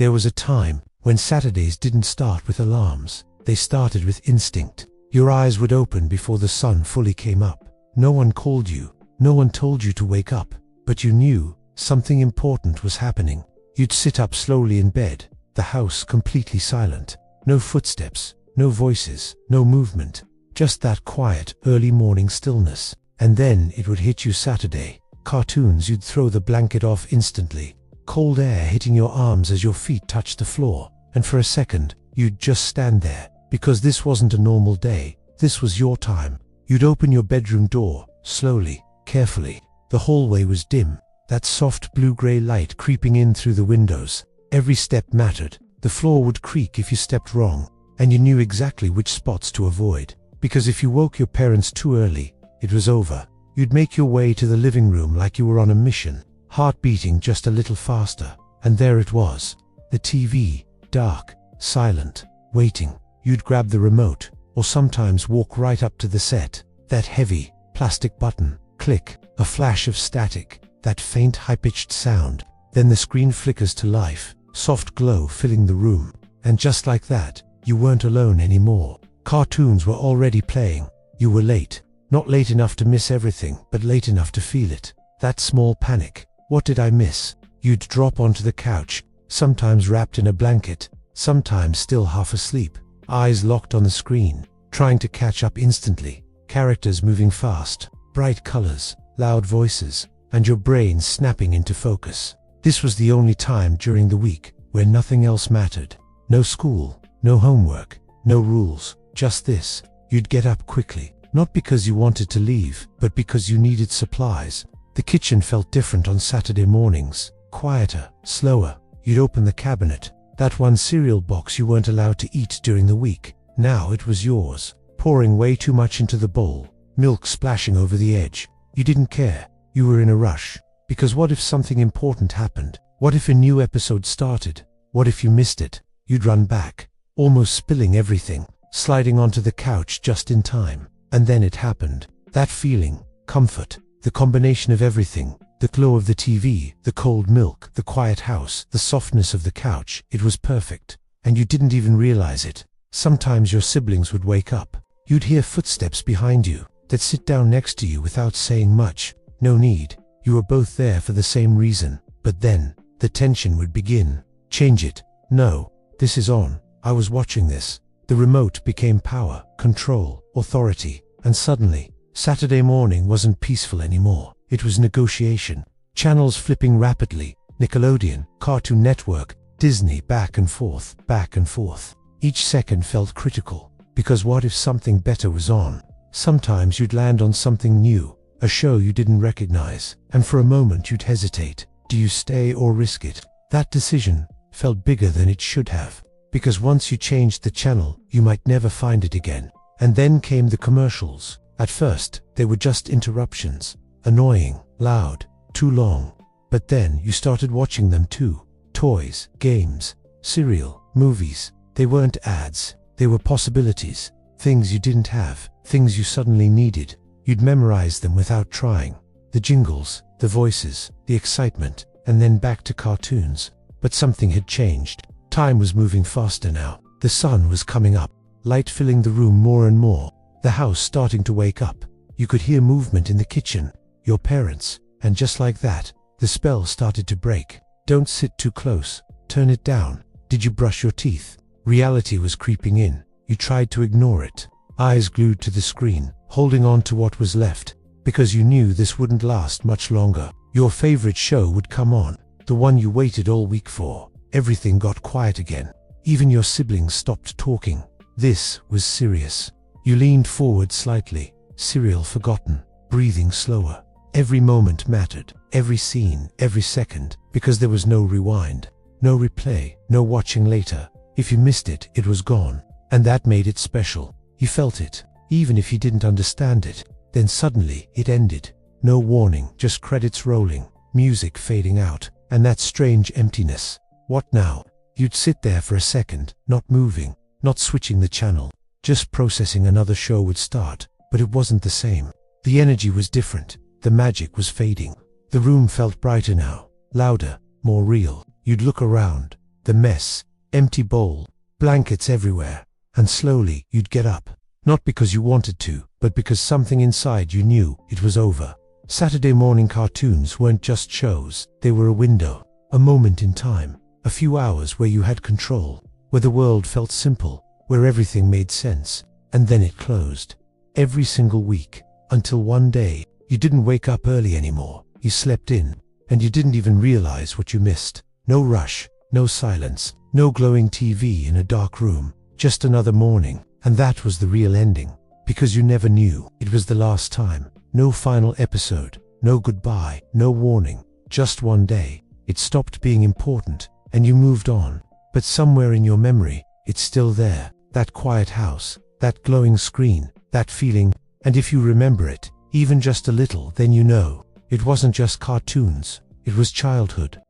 There was a time when Saturdays didn't start with alarms. They started with instinct. Your eyes would open before the sun fully came up. No one called you. No one told you to wake up. But you knew something important was happening. You'd sit up slowly in bed, the house completely silent. No footsteps, no voices, no movement. Just that quiet, early morning stillness. And then it would hit you. Saturday. Cartoons. You'd throw the blanket off instantly. Cold air hitting your arms as your feet touched the floor. And for a second, you'd just stand there. Because this wasn't a normal day. This was your time. You'd open your bedroom door, slowly, carefully. The hallway was dim. That soft blue-gray light creeping in through the windows. Every step mattered. The floor would creak if you stepped wrong. And you knew exactly which spots to avoid. Because if you woke your parents too early, it was over. You'd make your way to the living room like you were on a mission, heart beating just a little faster. And there it was. The TV, dark, silent, waiting. You'd grab the remote, or sometimes walk right up to the set. That heavy, plastic button, click, a flash of static, that faint high-pitched sound. Then the screen flickers to life, soft glow filling the room. And just like that, you weren't alone anymore. Cartoons were already playing. You were late. Not late enough to miss everything, but late enough to feel it. That small panic. What did I miss? You'd drop onto the couch, sometimes wrapped in a blanket, sometimes still half asleep, eyes locked on the screen, trying to catch up instantly. Characters moving fast, bright colors, loud voices, and your brain snapping into focus. This was the only time during the week where nothing else mattered. No school, no homework, no rules, just this. You'd get up quickly, not because you wanted to leave, but because you needed supplies. The kitchen felt different on Saturday mornings, quieter, slower. You'd open the cabinet, that one cereal box you weren't allowed to eat during the week. Now it was yours, pouring way too much into the bowl, milk splashing over the edge. You didn't care. You were in a rush. Because what if something important happened? What if a new episode started? What if you missed it? You'd run back, almost spilling everything, sliding onto the couch just in time. And then it happened. That feeling, comfort, the combination of everything, the glow of the TV, the cold milk, the quiet house, the softness of the couch, it was perfect. And you didn't even realize it. Sometimes your siblings would wake up. You'd hear footsteps behind you. They'd sit down next to you without saying much. No need. You were both there for the same reason. But then, the tension would begin. Change it. No, this is on. I was watching this. The remote became power, control, authority. And suddenly, Saturday morning wasn't peaceful anymore. It was negotiation. Channels flipping rapidly. Nickelodeon, Cartoon Network, Disney, back and forth, back and forth. Each second felt critical. Because what if something better was on? Sometimes you'd land on something new, a show you didn't recognize. And for a moment you'd hesitate. Do you stay or risk it? That decision felt bigger than it should have. Because once you changed the channel, you might never find it again. And then came the commercials. At first, they were just interruptions. Annoying, loud, too long. But then you started watching them too. Toys, games, cereal, movies. They weren't ads. They were possibilities. Things you didn't have. Things you suddenly needed. You'd memorize them without trying. The jingles, the voices, the excitement, and then back to cartoons. But something had changed. Time was moving faster now. The sun was coming up, light filling the room more and more. The house starting to wake up. You could hear movement in the kitchen. Your parents. And just like that, the spell started to break. Don't sit too close. Turn it down. Did you brush your teeth? Reality was creeping in. You tried to ignore it. Eyes glued to the screen, holding on to what was left. Because you knew this wouldn't last much longer. Your favorite show would come on. The one you waited all week for. Everything got quiet again. Even your siblings stopped talking. This was serious. You leaned forward slightly, cereal forgotten, breathing slower. Every moment mattered, every scene, every second, because there was no rewind, no replay, no watching later. If you missed it, it was gone. And that made it special. You felt it, even if you didn't understand it. Then suddenly, it ended. No warning, just credits rolling, music fading out, and that strange emptiness. What now? You'd sit there for a second, not moving, not switching the channel, just processing another show would start. But it wasn't the same. The energy was different. The magic was fading. The room felt brighter now, louder, more real. You'd look around. the mess, empty bowl, blankets everywhere, and slowly you'd get up. Not because you wanted to, but because something inside you knew it was over. Saturday morning cartoons weren't just shows, they were a window, a moment in time, a few hours where you had control, where the world felt simple, where everything made sense, and then it closed. Every single week, until one day, you didn't wake up early anymore, you slept in, and you didn't even realize what you missed. No rush, no silence, no glowing TV in a dark room, just another morning, and that was the real ending, because you never knew it was the last time. No final episode, no goodbye, no warning, just one day. It stopped being important, and you moved on. But somewhere in your memory, it's still there, that quiet house, that glowing screen, that feeling, and if you remember it, even just a little, then you know, it wasn't just cartoons, it was childhood.